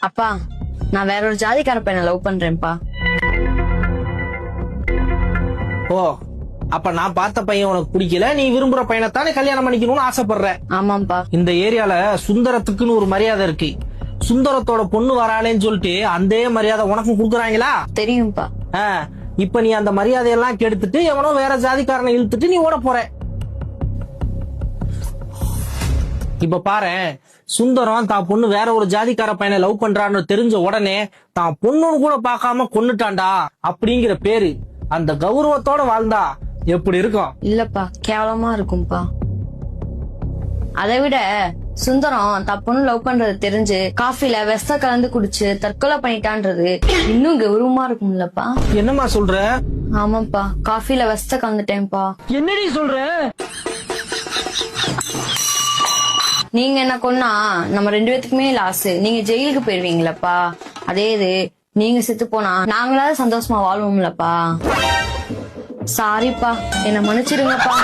அப்பா, நான் வேற ஒரு ஜாதிக்கார பையனை லவ் பண்றேன்ப்பா. ஓ, அப்ப நான் பார்த்த பையன் உனக்கு பிடிக்கல, நீ விரும்புற பையனைத்தானே கல்யாணம் பண்ணிக்கணும்னு ஆசைப்படுற. ஆமாப்பா. இந்த ஏரியால சுந்தரத்துக்குன்னு ஒரு மரியாதை இருக்கு. சுந்தரத்தோட பொண்ணு வராளேன்னு சொல்லிட்டு அந்த மரியாதை உனக்கும் குடுக்குறாங்களா? தெரியும்பா. இப்ப நீ அந்த மரியாதையெல்லாம் கெடுத்துட்டு எவனோ வேற ஜாதிக்காரனை இழுத்துட்டு நீ ஓட போற. இப்ப பாரு, சுந்தரம் தான் பொண்ணு வேற ஒரு ஜாதிக்கார பையனை லவ் பண்றான்னு தெரிஞ்ச உடனே தான் பொண்ணுன்னு கூட பார்க்காம கொன்னுட்டான்டா அப்படிங்கிற பேரு அந்த கௌரவத்தோட வாழ்ந்தா எப்படி இருக்கும்? இல்லப்பா, கேவலமா இருக்கும்பா. அதை விட சுந்தரம் தான் பொண்ணு லவ் பண்றது தெரிஞ்சு காஃபில விஷ கலந்து குடிச்சு தற்கொலை பண்ணிட்டான்றது இன்னும் கௌரவமா இருக்கும்லப்பா. என்னம்மா சொல்ற? ஆமாப்பா, காஃபில விஷ கலந்துட்டேன்ப்பா. என்னடி சொல்ற? நீங்க என்ன கொன்னா நம்ம 2 பேத்துக்குமே லாஸ். நீங்க ஜெயிலுக்கு போயிருவீங்களப்பா. அதே இது நீங்க செத்து போனா நாங்களாவது சந்தோஷமா வாழ்வோம்லப்பா. சாரிப்பா, என்ன மன்னிச்சிருங்கப்பா.